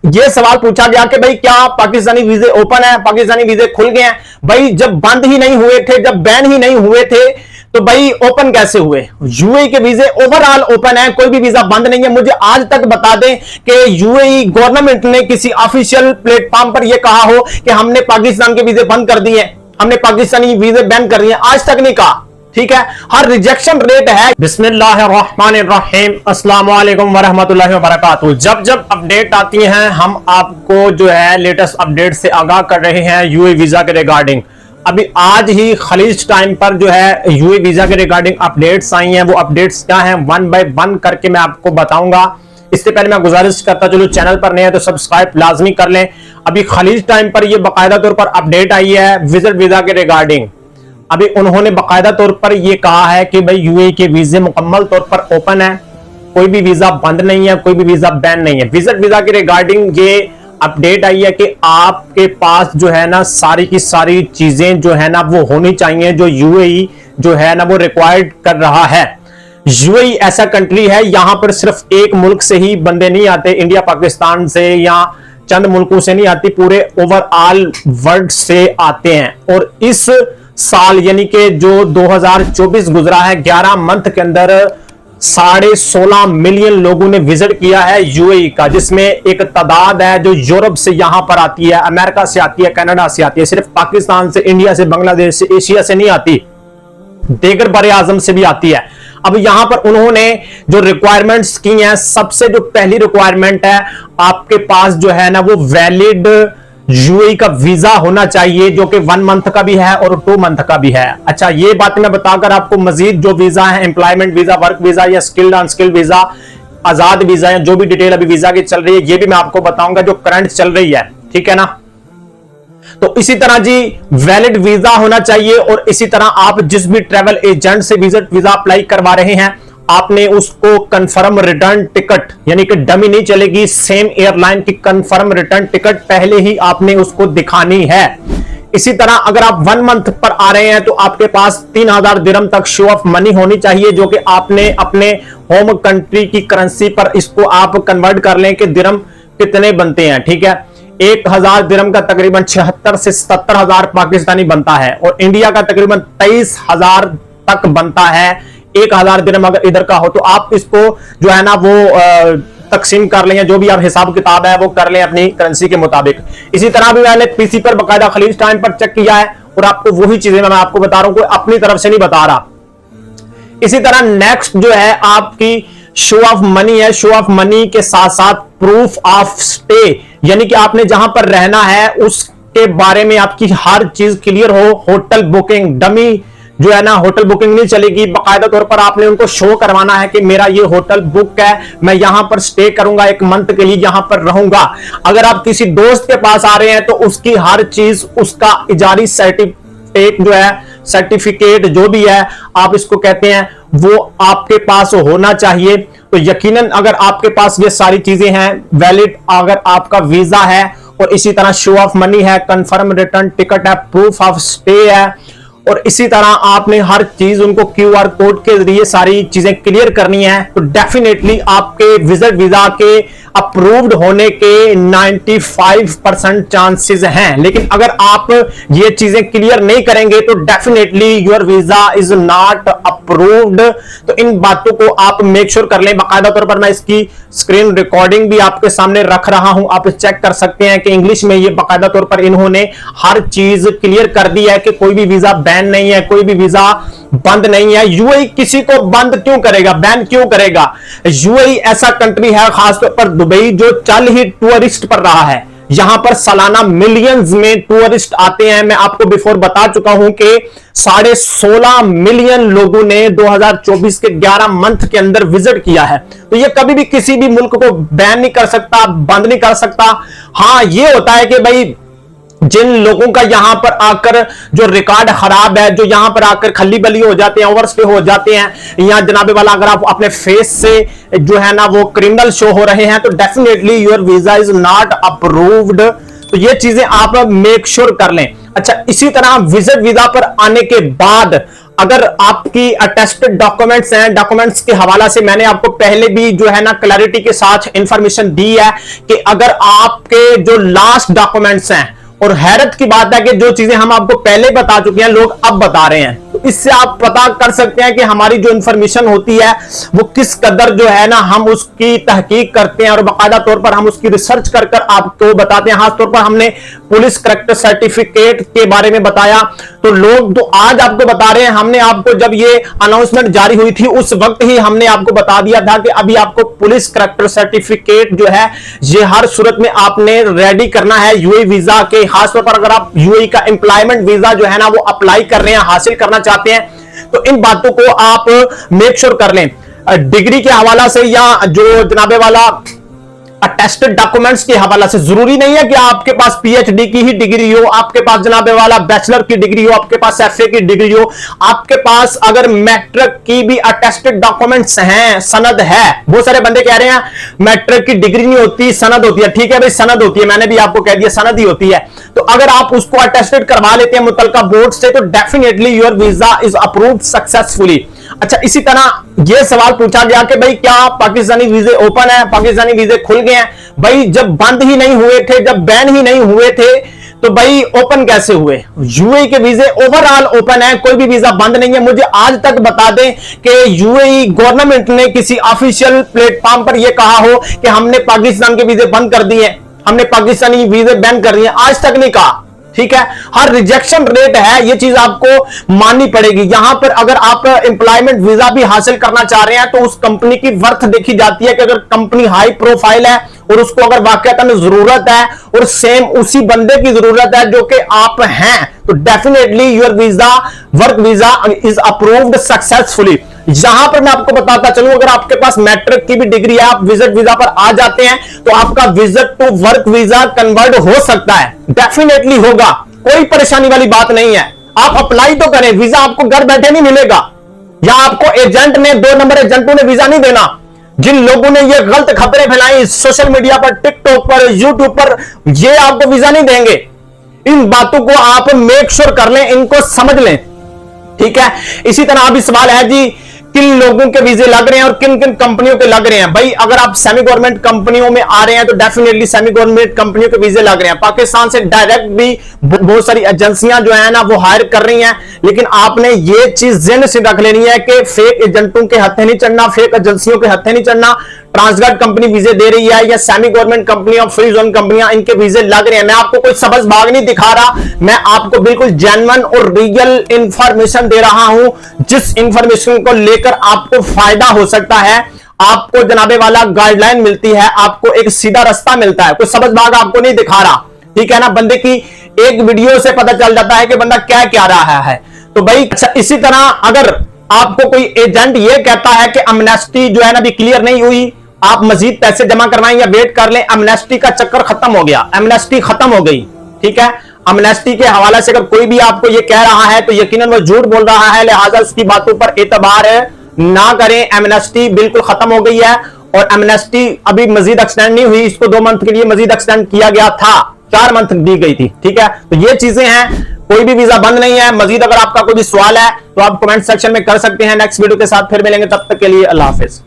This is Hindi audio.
ये सवाल पूछा गया कि भाई क्या पाकिस्तानी वीजे ओपन है, पाकिस्तानी वीजे खुल गए हैं? भाई जब बंद ही नहीं हुए थे, जब बैन ही नहीं हुए थे, तो भाई ओपन कैसे हुए? यूएई के वीजे ओवरऑल ओपन है, कोई भी वीजा बंद नहीं है। मुझे आज तक बता दें कि यूएई गवर्नमेंट ने किसी ऑफिशियल प्लेटफॉर्म पर यह कहा हो कि हमने पाकिस्तान के वीजे बंद कर दिए, हमने पाकिस्तानी वीजे बैन कर दिए, आज तक नहीं कहा। ठीक है, हर रिजेक्शन रेट है। बिस्मिल्लाहिर्रहमानिर्रहीम, अस्सलाम वालेकुम वरहमतुल्लाहि वबरकातुहू। जब जब अपडेट आती हैं हम आपको जो है लेटेस्ट अपडेट से आगाह कर रहे हैं यूएई वीजा के रिगार्डिंग। अभी आज ही खलीज टाइम पर जो है यूएई वीजा के रिगार्डिंग अपडेट्स आई हैं। वो अपडेट्स क्या हैं, वन बाय वन करके मैं आपको बताऊंगा। इससे पहले मैं गुजारिश करता चलो चैनल पर नए हैं तो सब्सक्राइब लाजमी कर लें। अभी खलीज टाइम पर ये बाकायदा तौर पर अपडेट आई है विजिट वीजा के रिगार्डिंग। अभी उन्होंने बाकायदा तौर पर यह कहा है कि भाई यूएई के वीजे मुकम्मल तौर पर ओपन है, कोई भी वीजा बंद नहीं है, कोई भी वीजा बैन नहीं है। विजिट वीजा के रिगार्डिंग ये अपडेट आई है कि आपके पास जो है ना सारी की सारी चीजें जो है ना वो होनी चाहिए जो यूएई जो है ना वो रिक्वायर्ड कर रहा है। यूएई ऐसा कंट्री है, यहां पर सिर्फ एक मुल्क से ही बंदे नहीं आते, इंडिया पाकिस्तान से या चंद मुल्कों से नहीं आती, पूरे ओवरऑल वर्ल्ड से आते हैं। और इस साल यानी कि जो 2024 गुजरा है, 11 मंथ के अंदर 16.5 मिलियन लोगों ने विजिट किया है यूएई का, जिसमें एक तादाद है जो यूरोप से यहां पर आती है, अमेरिका से आती है, कनाडा से आती है, सिर्फ पाकिस्तान से, इंडिया से, बांग्लादेश से, एशिया से नहीं आती, दीगर बड़े आजम से भी आती है। अब यहां पर उन्होंने जो रिक्वायरमेंट्स की हैं, सबसे जो पहली रिक्वायरमेंट है आपके पास जो है ना वो वैलिड यूएई का वीजा होना चाहिए, जो कि 1 मंथ का भी है और 2 मंथ का भी है। अच्छा, ये बात मैं बताकर आपको मजीद जो वीजा है, एम्प्लॉयमेंट वीजा, वर्क वीजा या स्किल्ड अनस्किल्ड वीजा, आजाद वीजा है, जो भी डिटेल अभी वीजा की चल रही है, ये भी मैं आपको बताऊंगा जो करंट चल रही है। ठीक है ना? तो इसी तरह जी वैलिड वीजा होना चाहिए। और इसी तरह आप जिस भी ट्रैवल एजेंट से विजिट वीजा अप्लाई करवा रहे हैं, आपने उसको कंफर्म रिटर्न टिकट, यानी कि डमी नहीं चलेगी, सेम एयरलाइन की कंफर्म रिटर्न टिकट पहले ही आपने उसको दिखानी है। इसी तरह अगर आप 1 मंथ पर आ रहे हैं तो आपके पास 3000 दिरहम तक शो ऑफ मनी होनी चाहिए, जो कि आपने अपने होम कंट्री की करेंसी पर इसको आप कन्वर्ट कर लें कि दिरहम कितने बनते हैं। ठीक है, 1000 दिरहम का तकरीबन 76 से 77,000 पाकिस्तानी बनता है, और इंडिया का तकरीबन 23,000 तक बनता है। 1000 दिरहम अगर इधर का हो तो आप इसको जो है ना वो तकसीम कर लें, जो भी आप हिसाब किताब है वो कर लें अपनी करेंसी के मुताबिक। इसी तरह भी मैंने पीसी पर बाकायदा खलीज टाइम पर चेक किया है, और आपको वही चीजें मैं आपको बता रहा हूं, कोई अपनी तरफ से नहीं बता रहा। इसी तरह नेक्स्ट जो है आपकी शो ऑफ मनी है। शो ऑफ मनी के साथ साथ प्रूफ ऑफ स्टे, यानी कि आपने जहां पर रहना है उसके बारे में आपकी हर चीज क्लियर हो। होटल बुकिंग, डमी जो है ना होटल बुकिंग नहीं चलेगी, बाकायदा तौर पर आपने उनको शो करवाना है कि मेरा ये होटल बुक है, मैं यहां पर स्टे करूंगा, 1 मंथ के लिए यहां पर रहूंगा। अगर आप किसी दोस्त के पास आ रहे हैं तो उसकी हर चीज, उसका इजारी सर्टिफिकेट जो है, सर्टिफिकेट जो भी है आप इसको कहते हैं, वो आपके पास होना चाहिए। तो यकीनन अगर आपके पास ये सारी चीजें हैं, वैलिड अगर आपका वीजा है, और इसी तरह शो ऑफ मनी है, कंफर्म रिटर्न टिकट है, प्रूफ ऑफ स्टे है, और इसी तरह आपने हर चीज उनको क्यूआर कोड के जरिए सारी चीजें क्लियर करनी है, तो डेफिनेटली आपके विजिट वीजा के अप्रूव्ड होने के 95% चांसेस हैं। लेकिन अगर आप ये चीजें क्लियर नहीं करेंगे तो definitely your visa is not approved. तो इन बातों को आप मेक श्योर कर लें। बाकायदा तौर पर मैं इसकी स्क्रीन रिकॉर्डिंग भी आपके सामने रख रहा हूं, आप चेक कर सकते हैं कि इंग्लिश में ये बाकायदा तौर पर इन्होंने हर चीज क्लियर कर दी है कि कोई भी वीजा बैन नहीं है, कोई भी वीजा बंद नहीं है। यूएई किसी को बंद क्यों करेगा, बैन क्यों करेगा? यूएई ऐसा कंट्री है, खासतौर पर दुबई, जो चल ही टूरिस्ट पर रहा है। यहां पर सालाना मिलियंस में टूरिस्ट आते हैं। मैं आपको बिफोर बता चुका हूं कि 16.5 मिलियन लोगों ने 2024 के 11 मंथ के अंदर विजिट किया है। तो ये कभी भी किसी भी मुल्क को बैन नहीं कर सकता, बंद नहीं कर सकता। हां, ये होता है कि भाई जिन लोगों का यहां पर आकर जो रिकॉर्ड खराब है, जो यहां पर आकर खल्ली बली हो जाते हैं, ओवरस्टे हो जाते हैं, या जनाबे वाला अगर आप अपने फेस से जो है ना वो क्रिमिनल शो हो रहे हैं, तो definitely your visa is not approved. तो ये चीजें आप मेक श्योर कर लें। अच्छा, इसी तरह विजिट वीजा पर आने के बाद अगर आपकी अटेस्टेड डॉक्यूमेंट्स हैं, डॉक्यूमेंट्स के हवाला से मैंने आपको पहले भी जो है ना क्लैरिटी के साथ इंफॉर्मेशन दी है कि अगर आपके जो लास्ट डॉक्यूमेंट्स हैं, और हैरत की बात है कि जो चीजें हम आपको पहले बता चुके हैं लोग अब बता रहे हैं, तो इससे आप पता कर सकते हैं कि हमारी जो इंफॉर्मेशन होती है वो किस कदर जो है ना हम उसकी तहकीक करते हैं और बाकायदा तौर पर हम उसकी रिसर्च कर कर आपको बताते हैं। खास तौर पर हमने पुलिस करैक्टर सर्टिफिकेट के बारे में बताया, तो लोग तो आज आपको बता रहे हैं, हमने आपको जब ये अनाउंसमेंट जारी हुई थी उस वक्त ही हमने आपको बता दिया था कि अभी आपको पुलिस करैक्टर सर्टिफिकेट जो है ये हर सूरत में आपने रेडी करना है यूएई वीजा के। खासतौर पर अगर आप यूएई का एम्प्लॉयमेंट वीजा जो है ना वो अप्लाई कर रहे हैं, हासिल करना चाहते हैं, तो इन बातों को आप मेक श्योर कर लें। डिग्री के हवाला से या जो जनाबे वाला अटेस्टेड डॉक्यूमेंट्स के हवाला से जरूरी नहीं है कि आपके पास पीएचडी की ही डिग्री हो, आपके पास जनाबे वाला बैचलर की डिग्री हो, आपके पास एफए की डिग्री हो, आपके पास अगर मैट्रिक की भी अटेस्टेड डॉक्यूमेंट्स हैं, सनद है। बहुत सारे बंदे कह रहे हैं मैट्रिक की डिग्री नहीं होती, सनद होती है। ठीक है भाई, सनद होती है, मैंने भी आपको कह दिया सनद ही होती है। तो अगर आप उसको अटेस्टेड करवा लेते हैं मुतलका बोर्ड से तो definitely your visa is approved successfully. अच्छा, इसी तरह यह सवाल पूछा गया कि भाई क्या पाकिस्तानी वीजे ओपन है, पाकिस्तानी वीजे खुल गए हैं? भाई जब बंद ही नहीं हुए थे, जब बैन ही नहीं हुए थे, तो भाई ओपन कैसे हुए? यूएई के वीजे ओवरऑल ओपन है, कोई भी वीजा बंद नहीं है। मुझे आज तक बता दें कि यूएई गवर्नमेंट ने किसी ऑफिशियल प्लेटफॉर्म पर यह कहा हो कि हमने पाकिस्तान के वीजे बंद कर दिए, हमने पाकिस्तानी वीजे बैन कर दिए, आज तक नहीं कहा। ठीक है, हर रिजेक्शन रेट है, ये चीज आपको माननी पड़ेगी। यहां पर अगर आप एम्प्लॉयमेंट वीजा भी हासिल करना चाह रहे हैं तो उस कंपनी की वर्थ देखी जाती है कि अगर कंपनी हाई प्रोफाइल है और उसको अगर वाकईतन जरूरत है और सेम उसी बंदे की जरूरत है जो कि आप हैं, तो definitely your visa, work visa is approved successfully. यहां पर मैं आपको बताता चलूं, अगर आपके पास मैट्रिक की भी डिग्री है, आप विजिट वीजा पर आ जाते हैं तो आपका visit to work visa convert हो सकता है, डेफिनेटली होगा, कोई परेशानी वाली बात नहीं है। आप अप्लाई तो करें, वीजा आपको घर बैठे नहीं मिलेगा, या आपको एजेंट ने, 2 नंबर एजेंटों ने वीजा नहीं देना। जिन लोगों ने ये गलत खबरें फैलाई सोशल मीडिया पर, टिकटॉक पर, यूट्यूब पर, ये आपको वीजा नहीं देंगे। इन बातों को आप मेक श्योर कर लें, इनको समझ लें। ठीक है, इसी तरह अभी सवाल है जी किन लोगों के वीजे लग रहे हैं और किन किन कंपनियों के लग रहे हैं। भाई अगर आप सेमी गवर्नमेंट कंपनियों में आ रहे हैं तो डेफिनेटली सेमी गवर्नमेंट कंपनियों के वीजे लग रहे हैं। पाकिस्तान से डायरेक्ट भी बहुत सारी एजेंसियां जो है ना वो हायर कर रही हैं, लेकिन आपने ये चीज ज़हन से रख लेनी है कि फेक एजेंटों के हत्थे नहीं चढ़ना, फेक एजेंसियों के हत्थे नहीं चढ़ना। ट्रांसगार्ड कंपनी वीजे दे रही है या सेमी गवर्नमेंट कंपनी और फ्री जोन कंपनियां, इनके वीजे लग रहे हैं। मैं आपको कोई सबज भाग नहीं दिखा रहा, मैं आपको बिल्कुल जेन्युइन और रियल इंफॉर्मेशन दे रहा हूं, जिस इंफॉर्मेशन को लेकर आपको फायदा हो सकता है, आपको जनाबे वाला गाइडलाइन मिलती है, आपको एक सीधा रास्ता मिलता है, कोई सबज भाग आपको नहीं दिखा रहा। ठीक है ना, बंदे की एक वीडियो से पता चल जाता है कि बंदा क्या क्या रहा है। तो भाई अच्छा, इसी तरह अगर आपको कोई एजेंट ये कहता है कि अमनेस्टी जो है ना अभी क्लियर नहीं हुई, आप मजीद पैसे जमा करवाएं या वेट कर लें, एमनेस्टी का चक्कर खत्म हो गया, एमनेस्टी खत्म हो गई। ठीक है, एमनेस्टी के हवाले से अगर कोई भी आपको ये कह रहा है तो यकीनन वो झूठ बोल रहा है, लिहाजा उसकी बातों पर एतबार ना करें। एमनेस्टी बिल्कुल खत्म हो गई है और एमनेस्टी अभी मजीद एक्सटेंड नहीं हुई, इसको 2 मंथ के लिए मजीद एक्सटेंड किया गया था, 4 मंथ दी गई थी। ठीक है, तो ये चीजें हैं, कोई भी वीजा बंद नहीं है। मजीद अगर आपका कोई भी सवाल है तो आप कमेंट सेक्शन में कर सकते हैं। नेक्स्ट वीडियो के साथ फिर मिलेंगे, तब तक के लिए अल्लाह हाफिज।